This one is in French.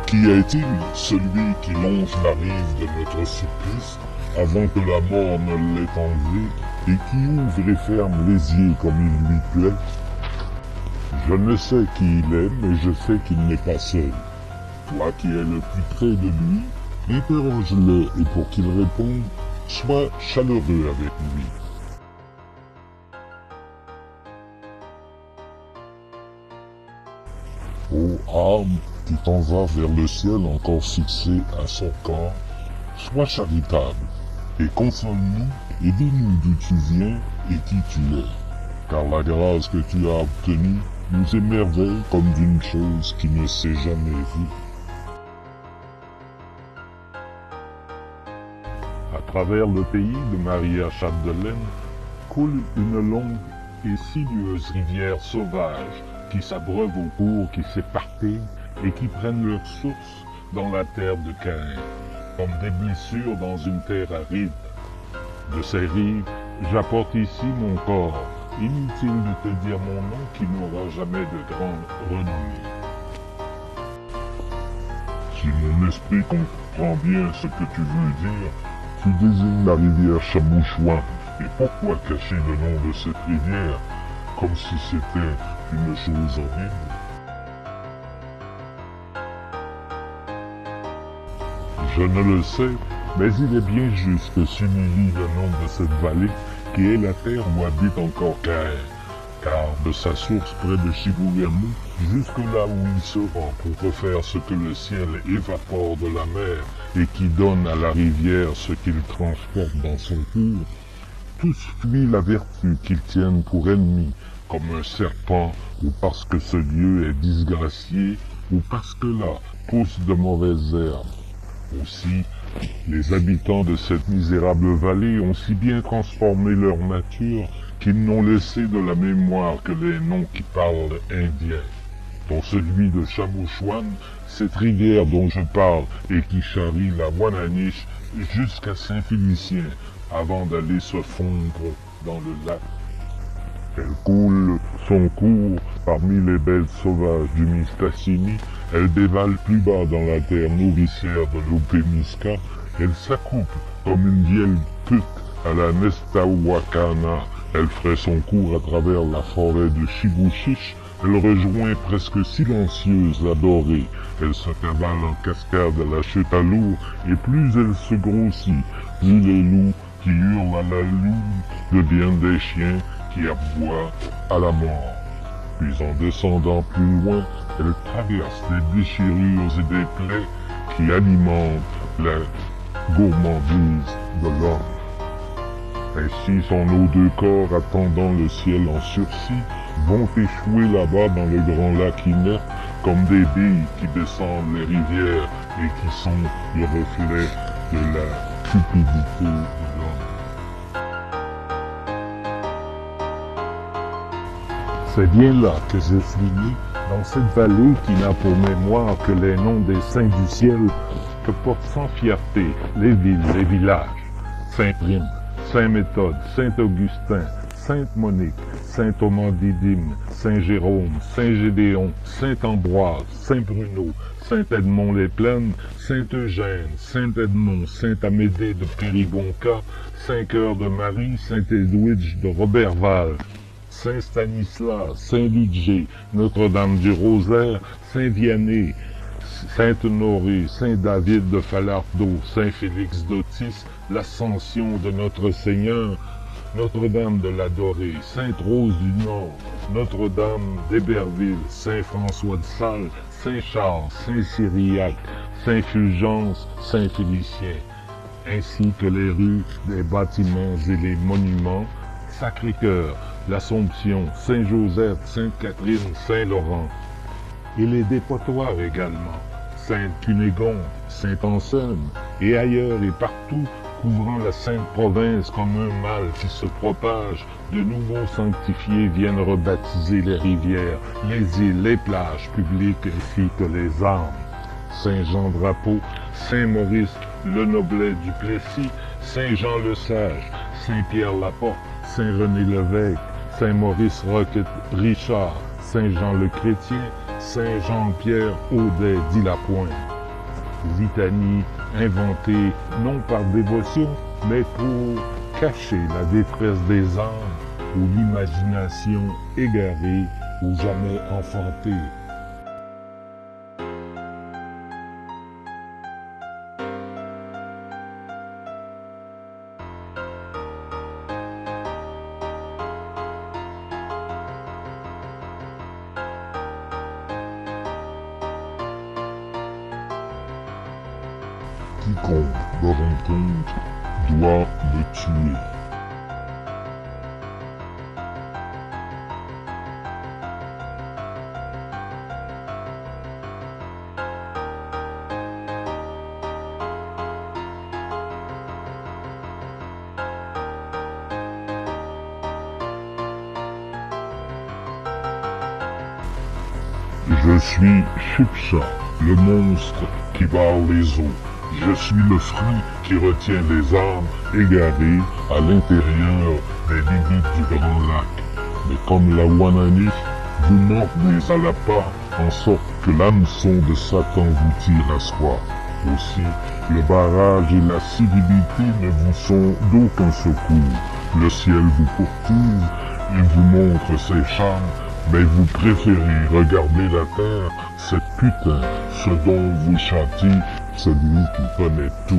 Qui est-il, celui qui longe la rive de notre supplice avant que la mort ne l'ait enlevé et qui ouvre et ferme les yeux comme il lui plaît? Je ne sais qui il est, mais je sais qu'il n'est pas seul. Toi qui es le plus près de lui, interroge-le et pour qu'il réponde, sois chaleureux avec lui. Ô âme qui t'en vas vers le ciel encore fixé à son corps, sois charitable et console-nous et dis-nous d'où tu viens et qui tu es, car la grâce que tu as obtenue nous émerveille comme d'une chose qui ne s'est jamais vue. À travers le pays de Maria Chapdelaine coule une longue et sinueuse rivière sauvage qui s'abreuve au cours, qui s'éparpillent et qui prennent leur source dans la terre de Caïn, comme des blessures dans une terre aride. De ces rives, j'apporte ici mon corps. Inutile de te dire mon nom qui n'aura jamais de grande renommée. Si mon esprit comprend bien ce que tu veux dire, tu désignes la rivière Chamouchouan. Et pourquoi cacher le nom de cette rivière comme si c'était une chose horrible? Je ne le sais, mais il est bien juste que s'humilie le nom de cette vallée qui est la terre où habite encore Caïn, car de sa source près de Chibougamau jusque là où il se rend pour refaire ce que le ciel évapore de la mer et qui donne à la rivière ce qu'il transporte dans son cours, tous fuient la vertu qu'ils tiennent pour ennemi, comme un serpent, ou parce que ce lieu est disgracié, ou parce que là poussent de mauvaises herbes. Aussi, les habitants de cette misérable vallée ont si bien transformé leur nature qu'ils n'ont laissé de la mémoire que les noms qui parlent indien, dont celui de Chamouchouan, cette rivière dont je parle et qui charrie la Wananiche jusqu'à Saint-Félicien avant d'aller se fondre dans le lac. Elle coule son cours parmi les bêtes sauvages du Mistassini, elle dévale plus bas dans la terre nourricière de l'Opémisca, elle s'accouple comme une vieille pute à la Nestawakana, elle ferait son cours à travers la forêt de Chibouchiche, elle rejoint presque silencieuse la dorée, elle se cavale en cascade à la chute à l'eau, et plus elle se grossit, plus les loups qui hurlent à la lune deviennent des chiens qui aboient à la mort. Puis en descendant plus loin, elle traverse des déchirures et des plaies qui alimentent la gourmandise de l'homme. Ainsi son eau de corps attendant le ciel en sursis vont échouer là-bas dans le grand lac inerte comme des billes qui descendent les rivières et qui sont le reflet de la cupidité de l'homme. C'est bien là que je suis né, dans cette vallée qui n'a pour mémoire que les noms des saints du ciel, que portent sans fierté les villes, les villages. Saint-Prime, Saint-Méthode, Saint-Augustin, Sainte-Monique, Saint-Thomas-Didyme, Saint-Jérôme, Saint-Gédéon, Saint-Ambroise, Saint-Bruno, Saint-Edmond-les-Plaines, Saint-Eugène, Saint-Edmond, Saint-Amédée de Péribonka, Saint-Cœur de Marie, Saint-Edwidge de Roberval, Saint-Stanislas, Saint-Ludger, Notre-Dame du Rosaire, Saint-Vianney, Saint-Honoré, Saint-David de Falardeau, Saint-Félix d'Otis, l'Ascension de notre Seigneur, Notre-Dame de la Dorée, Sainte-Rose du Nord, Notre-Dame d'Héberville, Saint-François de Sales, Saint-Charles, Saint-Cyriaque, Saint-Fulgence, Saint-Félicien, ainsi que les rues, les bâtiments et les monuments, Sacré-Cœur, l'Assomption, Saint-Joseph, Sainte-Catherine, Saint-Laurent, et les dépotoirs également, Sainte-Cunégonde, Saint-Anselme, et ailleurs et partout, couvrant la Sainte Province comme un mal qui se propage, de nouveaux sanctifiés viennent rebaptiser les rivières, les îles, les plages publiques ainsi que les armes. Saint-Jean-Drapeau, Saint-Maurice, le Noblet du Plessis, Saint-Jean-le-Sage, Saint-Pierre-Laporte, Saint-René-Lévesque, Saint-Maurice Roquette-Richard, Saint-Jean-le-Chrétien, Saint-Jean-Pierre Audet dit la Pointe, litanie inventée non par dévotion, mais pour cacher la détresse des âmes ou l'imagination égarée ou jamais enfantée. Quiconque me rencontre doit me tuer. Je suis Chipsa, le monstre qui barre les eaux. Je suis le fruit qui retient les âmes égarées à l'intérieur des limites du grand lac. Mais comme la Wanani, vous mordez à la part en sorte que l'hameçon de Satan vous tire à soi. Aussi, le barrage et la civilité ne vous sont d'aucun secours. Le ciel vous poursuit, il vous montre ses charmes, mais vous préférez regarder la terre, cette putain, ce dont vous châtie celui qui connaît tout.